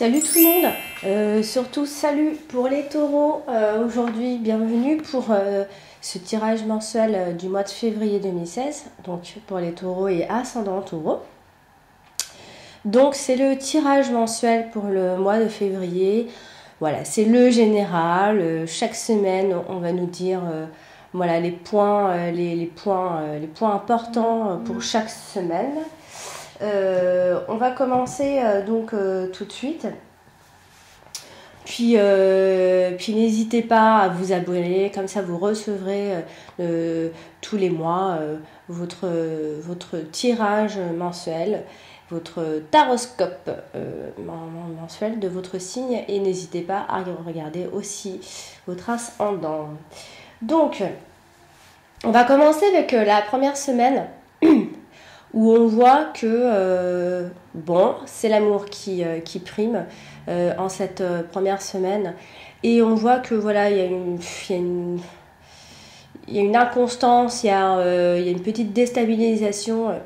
Salut tout le monde, surtout salut pour les taureaux. Aujourd'hui, bienvenue pour ce tirage mensuel du mois de février 2016, donc pour les taureaux et ascendant taureau. Donc c'est le tirage mensuel pour le mois de février. Voilà, c'est le général. Chaque semaine, on va nous dire voilà, les points importants pour chaque semaine. On va commencer tout de suite. Puis n'hésitez pas à vous abonner, comme ça vous recevrez tous les mois votre tirage mensuel, votre taroscope mensuel de votre signe, et n'hésitez pas à regarder aussi votre ascendant. Donc, on va commencer avec la première semaine où on voit que c'est l'amour qui prime en cette première semaine, et on voit que voilà, il y a une inconstance, il y a une petite déstabilisation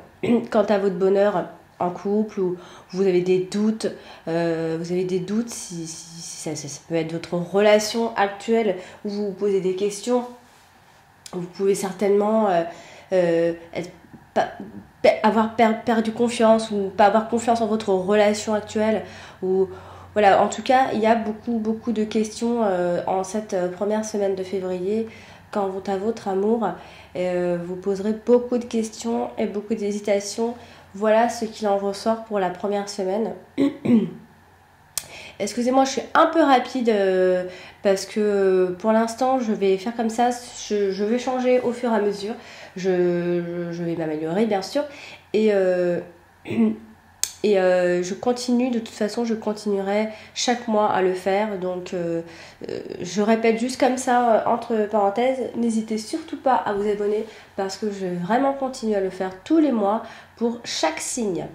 quant à votre bonheur en couple, ou vous avez des doutes, si ça peut être votre relation actuelle où vous vous posez des questions. Vous pouvez certainement avoir perdu confiance, ou pas avoir confiance en votre relation actuelle, ou voilà, en tout cas il y a beaucoup de questions en cette première semaine de février quant à votre amour. Vous poserez beaucoup de questions et beaucoup d'hésitations. Voilà ce qu'il en ressort pour la première semaine. Excusez-moi, je suis un peu rapide parce que pour l'instant je vais faire comme ça, je vais changer au fur et à mesure, je vais m'améliorer bien sûr, et je continue, de toute façon je continuerai chaque mois à le faire, donc je répète juste comme ça entre parenthèses, n'hésitez surtout pas à vous abonner parce que je vais vraiment continuer à le faire tous les mois pour chaque signe.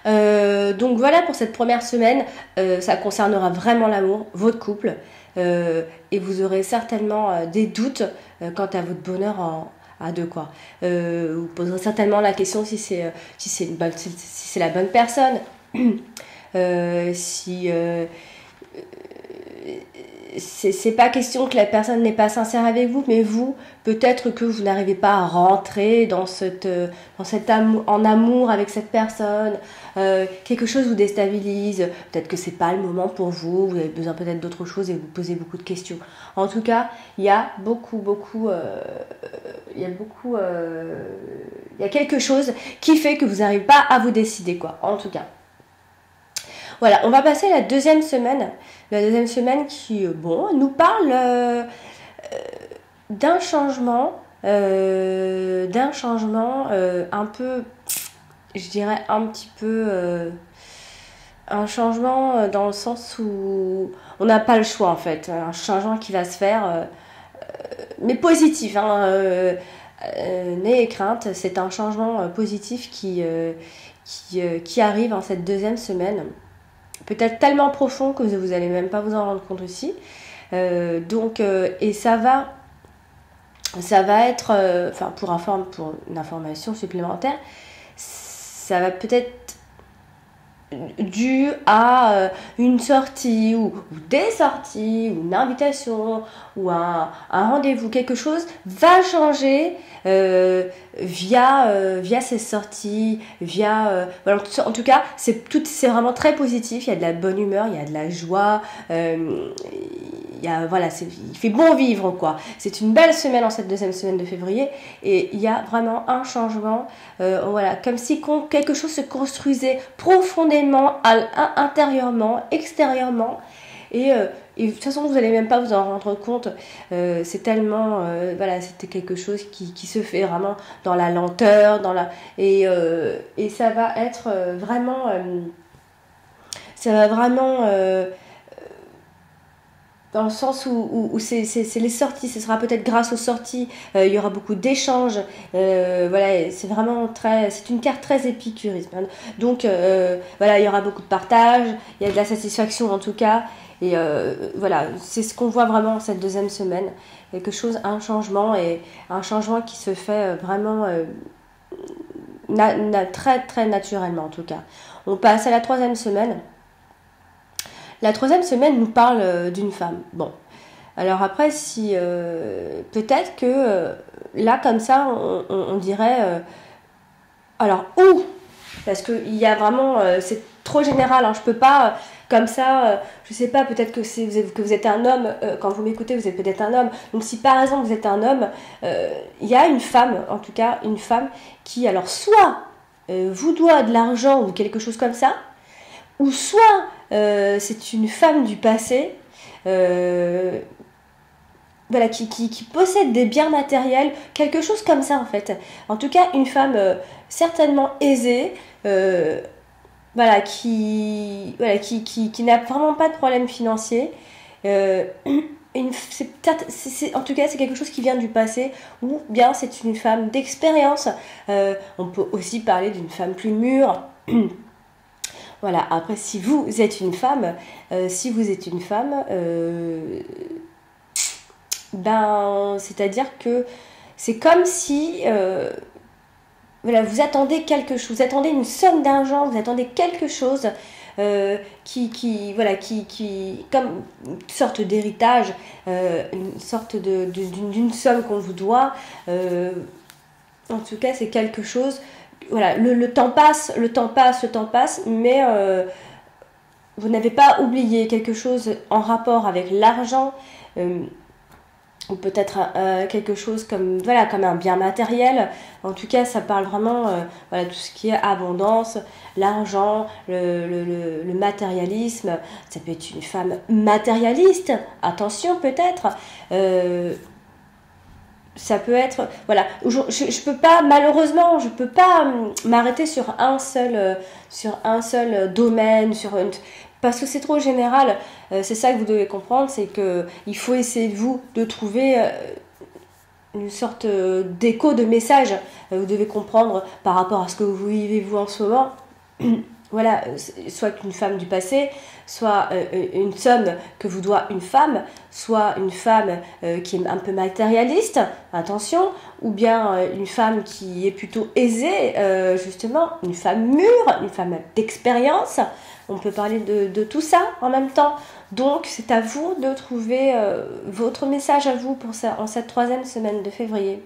Donc voilà pour cette première semaine, ça concernera vraiment l'amour, votre couple, et vous aurez certainement des doutes quant à votre bonheur à deux, quoi. Vous poserez certainement la question si c'est la bonne personne, c'est pas question que la personne n'est pas sincère avec vous, mais vous, peut-être que vous n'arrivez pas à rentrer dans en amour avec cette personne. Quelque chose vous déstabilise, peut-être que c'est pas le moment pour vous, vous avez besoin peut-être d'autre chose et vous posez beaucoup de questions. En tout cas, il y a quelque chose qui fait que vous n'arrivez pas à vous décider, quoi, en tout cas. Voilà, on va passer à la deuxième semaine. La deuxième semaine qui, nous parle d'un changement, un peu, je dirais un petit peu, un changement dans le sens où on n'a pas le choix en fait. Un changement qui va se faire, mais positif, n'ayez crainte, c'est un changement positif qui arrive en cette deuxième semaine. Peut-être tellement profond que vous n'allez même pas vous en rendre compte aussi. Et ça va être, pour une information supplémentaire, ça va peut-être dû à une sortie ou des sorties, ou une invitation, ou un rendez-vous, quelque chose va changer via ces sorties, voilà, en tout cas c'est vraiment très positif, il y a de la bonne humeur, il y a de la joie, il fait bon vivre, quoi. C'est une belle semaine en cette deuxième semaine de février, et il y a vraiment un changement, comme si quelque chose se construisait profondément, intérieurement, extérieurement, et de toute façon vous n'allez même pas vous en rendre compte, c'est tellement c'était quelque chose qui se fait vraiment dans la lenteur, et ça va être vraiment dans le sens où c'est les sorties, ce sera peut-être grâce aux sorties, il y aura beaucoup d'échanges, c'est vraiment c'est une carte très épicuriste, hein. Donc il y aura beaucoup de partage, il y a de la satisfaction en tout cas, et c'est ce qu'on voit vraiment cette deuxième semaine, un changement qui se fait vraiment très très naturellement en tout cas. On passe à la troisième semaine. La troisième semaine nous parle d'une femme. Bon, alors après, si peut-être que là, comme ça, on dirait... alors, où? Parce qu'il y a vraiment... c'est trop général, hein, je peux pas... comme ça, je sais pas, peut-être que vous êtes un homme, quand vous m'écoutez, vous êtes peut-être un homme. Donc si par exemple vous êtes un homme, il y a une femme, en tout cas, une femme qui, alors soit vous doit de l'argent ou quelque chose comme ça, ou soit c'est une femme du passé, voilà, qui possède des biens matériels, quelque chose comme ça en fait. En tout cas, une femme certainement aisée, voilà, qui n'a vraiment pas de problème financier. En tout cas, c'est quelque chose qui vient du passé, ou bien c'est une femme d'expérience. On peut aussi parler d'une femme plus mûre. Voilà, après, si vous êtes une femme, ben, c'est-à-dire que c'est comme si voilà, vous attendez quelque chose, vous attendez une somme d'argent, vous attendez quelque chose comme une sorte d'héritage, une sorte d'une somme qu'on vous doit. En tout cas, c'est quelque chose. Voilà, le temps passe, mais vous n'avez pas oublié quelque chose en rapport avec l'argent. Ou peut-être quelque chose comme un bien matériel. En tout cas, ça parle vraiment voilà, tout ce qui est abondance, l'argent, le matérialisme. Ça peut être une femme matérialiste, attention peut-être. Ça peut être, voilà, je peux pas, malheureusement, je peux pas m'arrêter sur un seul domaine, parce que c'est trop général. C'est ça que vous devez comprendre, c'est que il faut essayer de trouver une sorte d'écho de message. Vous devez comprendre par rapport à ce que vous vivez vous en ce moment. Voilà, soit une femme du passé, soit une somme que vous doit une femme, soit une femme qui est un peu matérialiste, attention, ou bien une femme qui est plutôt aisée, justement, une femme mûre, une femme d'expérience. On peut parler de tout ça en même temps. Donc, c'est à vous de trouver votre message à vous en cette troisième semaine de février.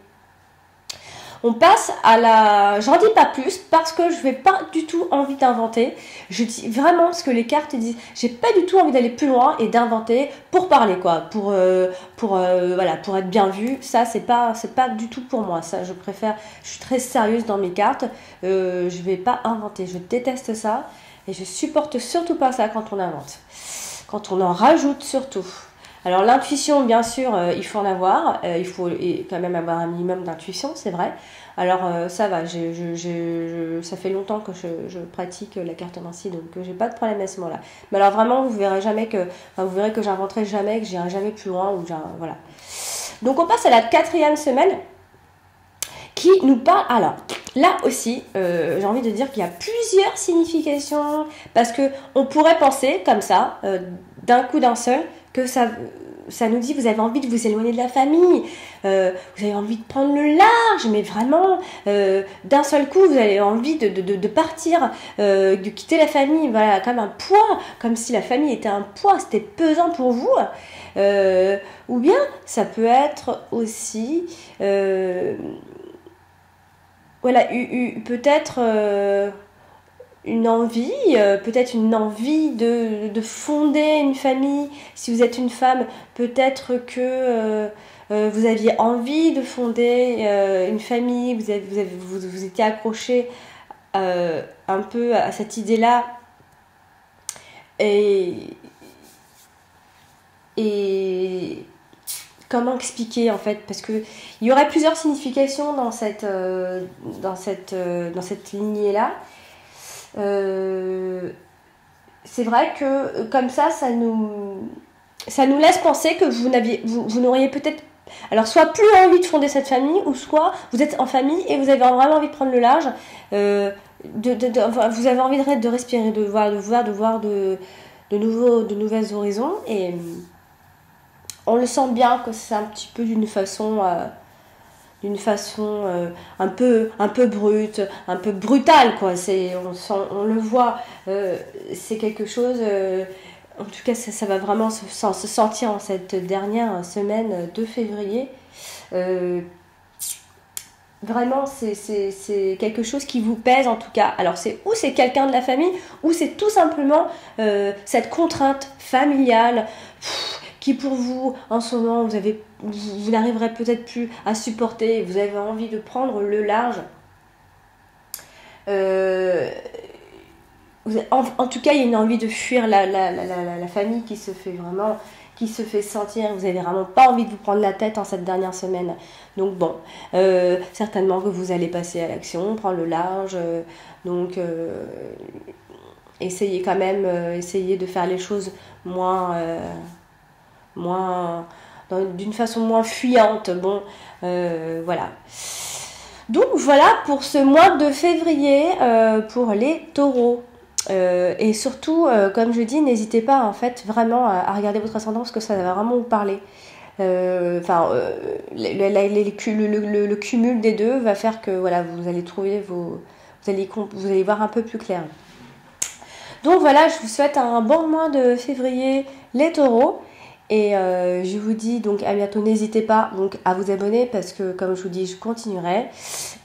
On passe à la... J'en dis pas plus parce que je n'ai pas du tout envie d'inventer. Je dis vraiment ce que les cartes disent. J'ai pas du tout envie d'aller plus loin et d'inventer pour parler, quoi. Pour être bien vu. Ça, c'est pas du tout pour moi. Ça, je préfère... Je suis très sérieuse dans mes cartes. Je vais pas inventer. Je déteste ça. Et je supporte surtout pas ça quand on invente. Quand on en rajoute surtout. Alors l'intuition, bien sûr, il faut en avoir, il faut quand même avoir un minimum d'intuition, c'est vrai. Alors ça va, ça fait longtemps que je pratique la cartomancie, donc j'ai pas de problème à ce moment-là. Mais alors vraiment, vous verrez que j'inventerai jamais, que j'irai jamais plus loin, voilà. Donc on passe à la 4e semaine, qui nous parle. Alors là aussi, j'ai envie de dire qu'il y a plusieurs significations, parce que on pourrait penser comme ça, d'un coup d'un seul, que ça nous dit vous avez envie de vous éloigner de la famille, vous avez envie de prendre le large, mais vraiment d'un seul coup vous avez envie de partir, de quitter la famille, voilà, comme un poids, comme si la famille était un poids, c'était pesant pour vous. Ou bien ça peut être aussi voilà, peut-être une envie, de fonder une famille. Si vous êtes une femme, peut-être que vous aviez envie de fonder une famille, vous étiez accroché un peu à cette idée-là. Et comment expliquer en fait, parce que il y aurait plusieurs significations dans cette lignée-là. C'est vrai que comme ça nous laisse penser que vous n'auriez peut-être, alors soit plus envie de fonder cette famille, ou soit vous êtes en famille et vous avez vraiment envie de prendre le large, vous avez envie de respirer, de voir de nouvelles horizons, et on le sent bien que c'est un petit peu d'une façon un peu brute, un peu brutale, quoi. On le voit, c'est quelque chose, En tout cas, ça va vraiment se sentir en cette dernière semaine de février. Vraiment, c'est quelque chose qui vous pèse en tout cas. Alors, c'est quelqu'un de la famille, ou c'est tout simplement cette contrainte familiale qui pour vous, en ce moment, vous n'arriverez peut-être plus à supporter, vous avez envie de prendre le large. En tout cas, il y a une envie de fuir la famille qui se fait sentir. Vous n'avez vraiment pas envie de vous prendre la tête en cette dernière semaine. Donc bon, certainement que vous allez passer à l'action, prendre le large. Donc essayez quand même, essayez de faire les choses d'une façon moins fuyante. Bon, voilà. Donc voilà pour ce mois de février pour les taureaux. Et surtout, comme je dis, n'hésitez pas en fait vraiment à regarder votre ascendant parce que ça va vraiment vous parler. Le cumul des deux va faire que voilà, vous allez trouver vous allez voir un peu plus clair. Donc voilà, je vous souhaite un bon mois de février, les taureaux. Et je vous dis donc à bientôt. N'hésitez pas donc à vous abonner parce que comme je vous dis, je continuerai.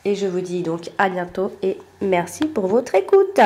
Et je vous dis donc à bientôt et merci pour votre écoute.